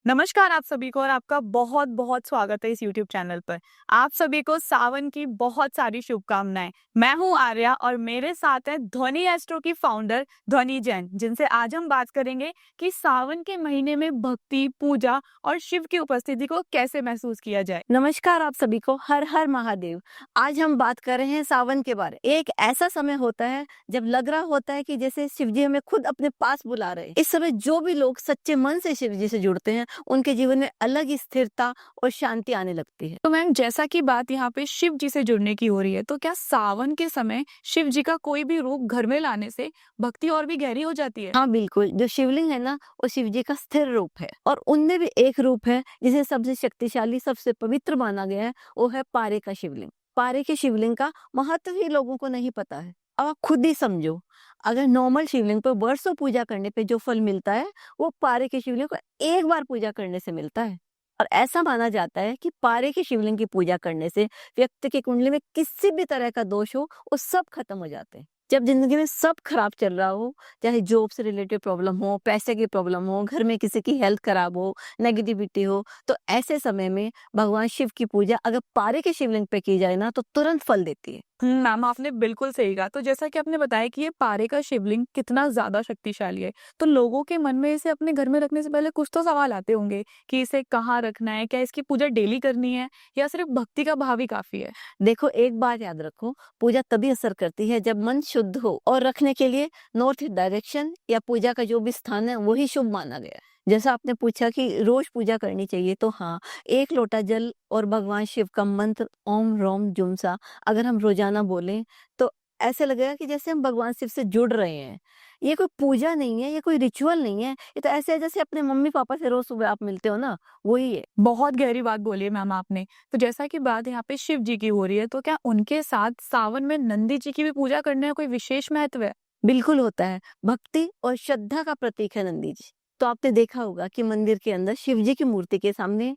नमस्कार आप सभी को और आपका बहुत बहुत स्वागत है इस YouTube चैनल पर। आप सभी को सावन की बहुत सारी शुभकामनाएं। मैं हूं आर्या और मेरे साथ है ध्वनि एस्ट्रो की फाउंडर ध्वनि जैन, जिनसे आज हम बात करेंगे कि सावन के महीने में भक्ति, पूजा और शिव की उपस्थिति को कैसे महसूस किया जाए। नमस्कार आप सभी को, हर हर महादेव। आज हम बात कर रहे हैं सावन के बारे। एक ऐसा समय होता है जब लग रहा होता है कि जैसे शिव जी हमें खुद अपने पास बुला रहे हैं। इस समय जो भी लोग सच्चे मन से शिव जी से जुड़ते हैं, उनके जीवन में अलग ही स्थिरता और शांति आने लगती है। तो मैम, जैसा कि बात यहाँ पे शिव जी से जुड़ने की हो रही है, तो क्या सावन के समय शिव जी का कोई भी रूप घर में लाने से भक्ति और भी गहरी हो जाती है? हाँ बिल्कुल, जो शिवलिंग है ना, वो शिव जी का स्थिर रूप है। और उनमें भी एक रूप है जिसे सबसे शक्तिशाली, सबसे पवित्र माना गया है, वो है पारे का शिवलिंग। पारे के शिवलिंग का महत्व ही लोगों को नहीं पता है। अब आप खुद ही समझो, अगर नॉर्मल शिवलिंग पर वर्षों पूजा करने पे जो फल मिलता है, वो पारे के शिवलिंग को एक बार पूजा करने से मिलता है। और ऐसा माना जाता है कि पारे के शिवलिंग की पूजा करने से व्यक्ति की कुंडली में किसी भी तरह का दोष हो, वो सब खत्म हो जाते हैं। जब जिंदगी में सब खराब चल रहा हो, चाहे जॉब से रिलेटेड प्रॉब्लम हो, पैसे की प्रॉब्लम हो, घर में किसी की हेल्थ खराब हो, नेगेटिविटी हो, तो ऐसे समय में भगवान शिव की पूजा अगर पारे के शिवलिंग पे की जाए ना, तो तुरंत फल देती है। मैम, आपने बिल्कुल सही कहा। तो जैसा कि आपने बताया कि ये पारे का शिवलिंग कितना ज्यादा शक्तिशाली है, तो लोगों के मन में इसे अपने घर में रखने से पहले कुछ तो सवाल आते होंगे कि इसे कहाँ रखना है, क्या इसकी पूजा डेली करनी है या सिर्फ भक्ति का भाव ही काफी है? देखो, एक बात याद रखो, पूजा तभी असर करती है जब मन शुद्ध हो, और रखने के लिए नॉर्थ डायरेक्शन या पूजा का जो भी स्थान है वही शुभ माना गया है। जैसा आपने पूछा कि रोज पूजा करनी चाहिए, तो हाँ, एक लोटा जल और भगवान शिव का मंत्र ओम रोम जुमसा अगर हम रोजाना बोलें, तो ऐसे लगेगा कि जैसे हम भगवान शिव से जुड़ रहे हैं। ये कोई पूजा नहीं है, ये कोई रिचुअल नहीं है, ये तो ऐसे है जैसे अपने मम्मी पापा से रोज सुबह आप मिलते हो ना, वही है। बहुत गहरी बात बोली है मैम आपने। तो जैसा कि बात यहाँ पे शिव जी की हो रही है, तो क्या उनके साथ सावन में नंदी जी की भी पूजा करने का कोई विशेष महत्व है? बिल्कुल होता है। भक्ति और श्रद्धा का प्रतीक है नंदी जी। तो आपने देखा होगा कि मंदिर के अंदर शिव जी की मूर्ति के सामने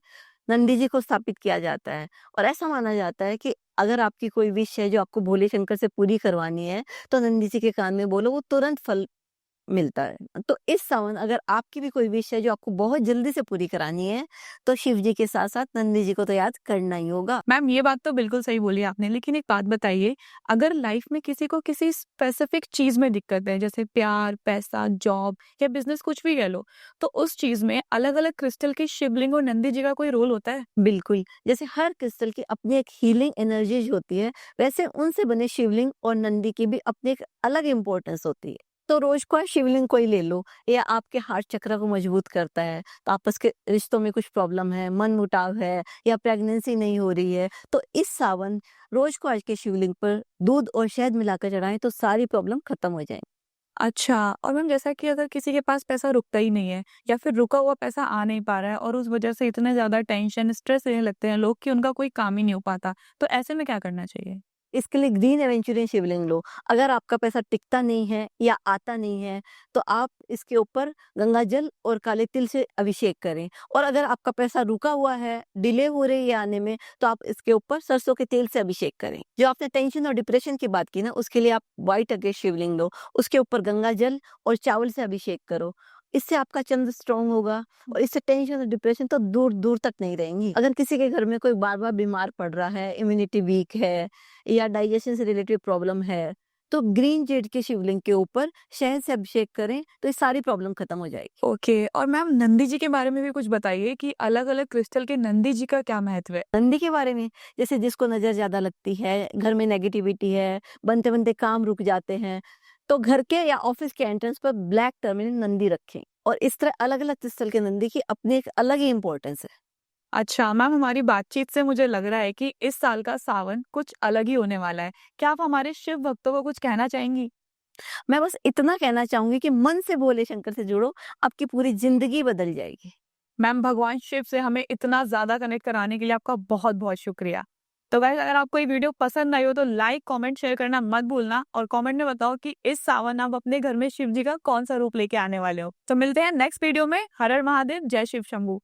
नंदी जी को स्थापित किया जाता है। और ऐसा माना जाता है कि अगर आपकी कोई विश है जो आपको भोले शंकर से पूरी करवानी है, तो नंदी जी के कान में बोलो, वो तुरंत फल मिलता है। तो इस सावन अगर आपकी भी कोई विश है जो आपको बहुत जल्दी से पूरी करानी है, तो शिव जी के साथ साथ नंदी जी को तो याद करना ही होगा। मैम, ये बात तो बिल्कुल सही बोली आपने, लेकिन एक बात बताइए, अगर लाइफ में किसी को किसी स्पेसिफिक चीज में दिक्कत है, जैसे प्यार, पैसा, जॉब या बिजनेस, कुछ भी कह लो, तो उस चीज में अलग अलग क्रिस्टल के शिवलिंग और नंदी जी का कोई रोल होता है? बिल्कुल, जैसे हर क्रिस्टल की अपनी एक हीलिंग एनर्जीज होती है, वैसे उनसे बने शिवलिंग और नंदी की भी अपनी एक अलग इम्पोर्टेंस होती है। तो रोज का शिवलिंग कोई ले लो, या आपके हार्ट चक्र को मजबूत करता है, तो आपस के रिश्तों में कुछ प्रॉब्लम है, मन मुटाव है, या प्रेगनेंसी नहीं हो रही है, तो इस सावन रोज को आज के शिवलिंग पर दूध और शहद मिलाकर चढ़ाएं, तो सारी प्रॉब्लम खत्म हो जाएंगी। अच्छा। और मैम, जैसा कि अगर किसी के पास पैसा रुकता ही नहीं है या फिर रुका हुआ पैसा आ नहीं पा रहा है और उस वजह से इतने ज्यादा टेंशन, स्ट्रेस रहने लगते हैं लोग कि उनका कोई काम ही नहीं हो पाता, तो ऐसे में क्या करना चाहिए? इसके लिए ग्रीन एवेंचुरियन शिवलिंग लो। अगर आपका पैसा टिकता नहीं है या आता नहीं है, तो आप इसके ऊपर गंगा जल और काले तिल से अभिषेक करें। और अगर आपका पैसा रुका हुआ है, डिले हो रही है आने में, तो आप इसके ऊपर सरसों के तेल से अभिषेक करें। जो आपने टेंशन और डिप्रेशन की बात की ना, उसके लिए आप व्हाइट अगेट शिवलिंग लो, उसके ऊपर गंगा जल और चावल से अभिषेक करो। इससे आपका चंद्र स्ट्रांग होगा, और इससे टेंशन और डिप्रेशन तो दूर दूर तक नहीं रहेंगी। अगर किसी के घर में कोई बार बार बीमार पड़ रहा है, इम्यूनिटी वीक है, या डाइजेशन से रिलेटेड प्रॉब्लम है, तो ग्रीन जेड के शिवलिंग के ऊपर शहद से अभिषेक करें, तो ये सारी प्रॉब्लम खत्म हो जाएगी। ओके। और मैम, नंदी जी के बारे में भी कुछ बताइए कि अलग अलग क्रिस्टल के नंदी जी का क्या महत्व है? नंदी के बारे में, जैसे जिसको नजर ज्यादा लगती है, घर में नेगेटिविटी है, बनते बनते काम रुक जाते हैं, तो घर के या ऑफिस के एंट्रेंस पर ब्लैक टर्मिनल नंदी रखें। और इस तरह अलग अलग क्रिस्टल के नंदी की अपनी एक अलग ही इंपॉर्टेंस है। अच्छा मैम, हमारी बातचीत से मुझे लग रहा है कि इस साल का सावन कुछ अलग ही होने वाला है। क्या आप हमारे शिव भक्तों को कुछ कहना चाहेंगी? मैं बस इतना कहना चाहूंगी कि मन से भोले शंकर से जुड़ो, आपकी पूरी जिंदगी बदल जाएगी। मैम, भगवान शिव से हमें इतना ज्यादा कनेक्ट कराने के लिए आपका बहुत बहुत शुक्रिया। तो गाइस, अगर आपको ये वीडियो पसंद आई हो तो लाइक, कमेंट, शेयर करना मत भूलना और कमेंट में बताओ कि इस सावन आप अपने घर में शिव जी का कौन सा रूप लेके आने वाले हो। तो मिलते हैं नेक्स्ट वीडियो में। हर हर महादेव, जय शिव शंभू।